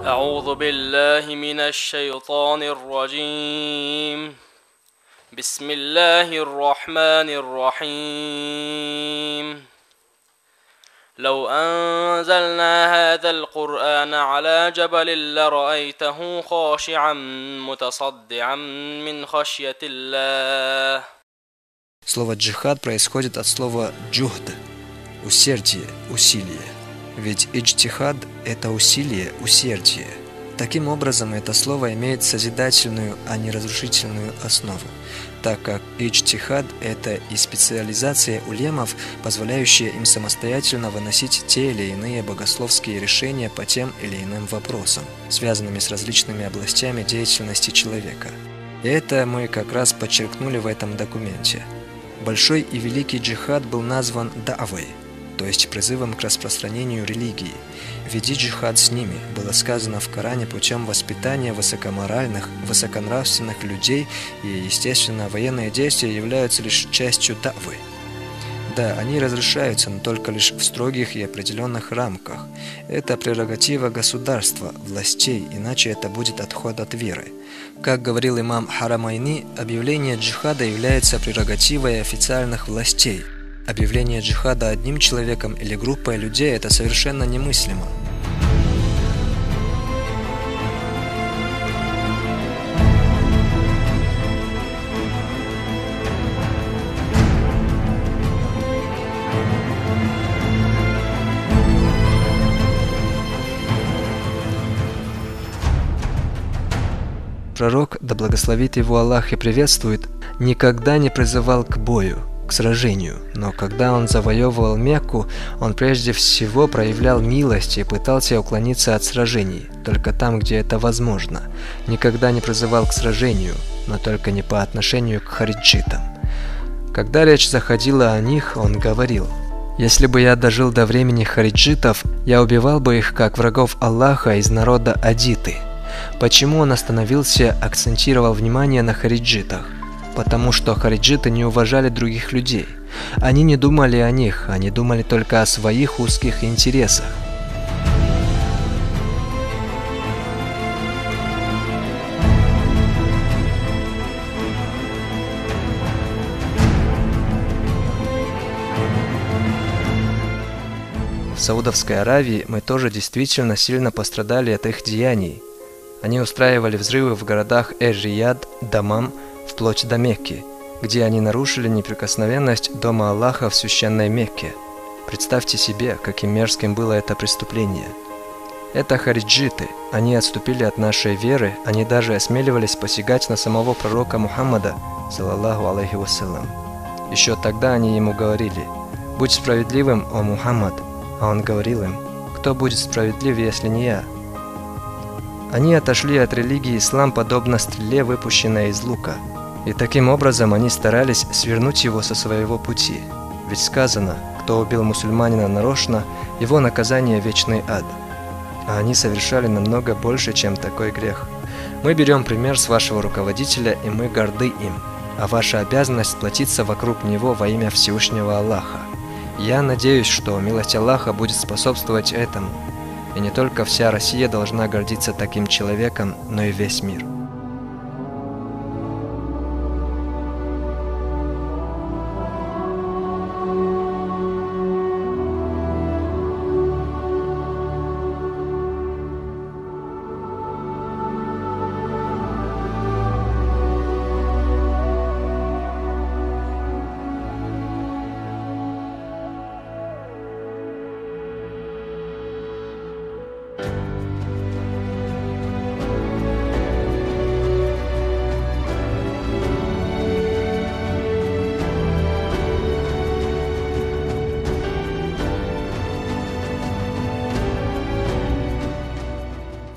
أعوذ بالله من الشيطان الرجيم بسم الله الرحمن الرحيم لو أنزلنا هذا القرآن على جبل لرأيته خاشعا متصدعا من خشية الله. Слово «джихад» происходит от слова «джухд» – усердие, усилие. Ведь «иджтихад» – это усилие, усердие. Таким образом, это слово имеет созидательную, а не разрушительную основу, так как иджтихад – это и специализация улемов, позволяющая им самостоятельно выносить те или иные богословские решения по тем или иным вопросам, связанными с различными областями деятельности человека. И это мы как раз подчеркнули в этом документе. Большой и великий джихад был назван да'вой, то есть призывом к распространению религии. «Веди джихад с ними» было сказано в Коране путем воспитания высокоморальных, высоконравственных людей, и, естественно, военные действия являются лишь частью да'вы. Да, они разрешаются, но только лишь в строгих и определенных рамках. Это прерогатива государства, властей, иначе это будет отход от веры. Как говорил имам Харамайни, объявление джихада является прерогативой официальных властей. Объявление джихада одним человеком или группой людей – это совершенно немыслимо. Пророк, да благословит его Аллах и приветствует, никогда не призывал к бою, к сражению, но когда он завоевывал Мекку, он прежде всего проявлял милость и пытался уклониться от сражений, только там, где это возможно. Никогда не призывал к сражению, но только не по отношению к хариджитам. Когда речь заходила о них, он говорил: «Если бы я дожил до времени хариджитов, я убивал бы их как врагов Аллаха из народа Адиты». Почему он остановился, акцентировал внимание на хариджитах? Потому что хариджиты не уважали других людей. Они не думали о них, они думали только о своих узких интересах. В Саудовской Аравии мы тоже действительно сильно пострадали от их деяний. Они устраивали взрывы в городах Эр-Рияд, Дамам, вплоть до Мекки, где они нарушили неприкосновенность Дома Аллаха в священной Мекке. Представьте себе, каким мерзким было это преступление. Это хариджиты, они отступили от нашей веры, они даже осмеливались посягать на самого пророка Мухаммада, саллаллаху алейхи вассалям. Еще тогда они ему говорили: «Будь справедливым, о Мухаммад», а он говорил им: «Кто будет справедлив, если не я?» Они отошли от религии ислам подобно стреле, выпущенной из лука. И таким образом они старались свернуть его со своего пути. Ведь сказано: кто убил мусульманина нарочно, его наказание – вечный ад. А они совершали намного больше, чем такой грех. Мы берем пример с вашего руководителя, и мы горды им. А ваша обязанность сплотиться вокруг него во имя Всевышнего Аллаха. Я надеюсь, что милость Аллаха будет способствовать этому. И не только вся Россия должна гордиться таким человеком, но и весь мир.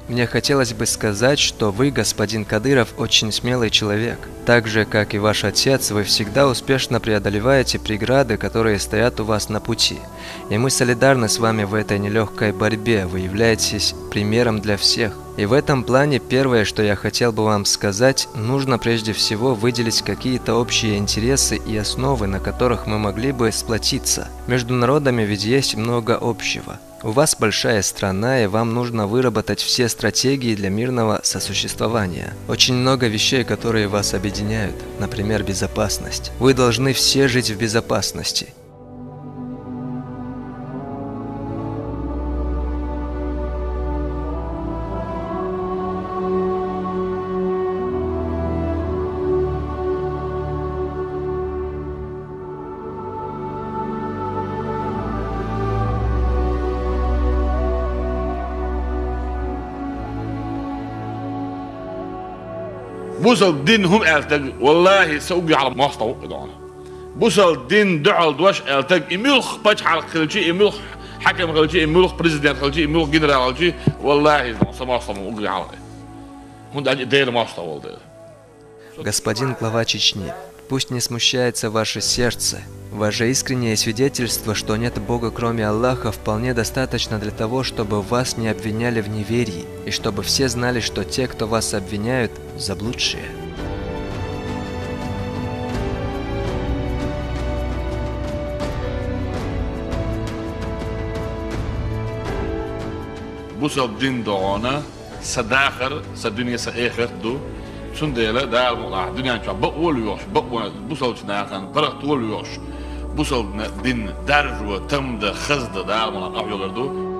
Мне хотелось бы сказать, что вы, господин Кадыров, очень смелый человек. Так же, как и ваш отец, вы всегда успешно преодолеваете преграды, которые стоят у вас на пути. И мы солидарны с вами в этой нелегкой борьбе, вы являетесь примером для всех. И в этом плане первое, что я хотел бы вам сказать, нужно прежде всего выделить какие-то общие интересы и основы, на которых мы могли бы сплотиться. Между народами ведь есть много общего. У вас большая страна, и вам нужно выработать все стратегии для мирного сосуществования. Очень много вещей, которые вас объединяют, например, безопасность. Вы должны все жить в безопасности. بوصل دين هم التج والله سوقي على مصطو إدانا بوصل دين دعال دوش التج إميلخ بتش على خلجي إميلخ حكم خلجي إميلخ بريزيدنت خلجي إميلخ جنرال خلجي والله مصطو وقي على هم ده دير مصطو والله. Господин глава Чечни, пусть не смущается ваше сердце. Ваше искреннее свидетельство, что нет Бога кроме Аллаха, вполне достаточно для того, чтобы вас не обвиняли в неверии, и чтобы все знали, что те, кто вас обвиняют, заблудшие. بوصل دين دعانا سداخر سدنيا سآخر دو سنديلا دار مقطع دنيا نشوف بقول يوش بقول بوصل شناخن برق طول يوش بوصل دين درج وتم ده خزد دار مقطع يقدر دو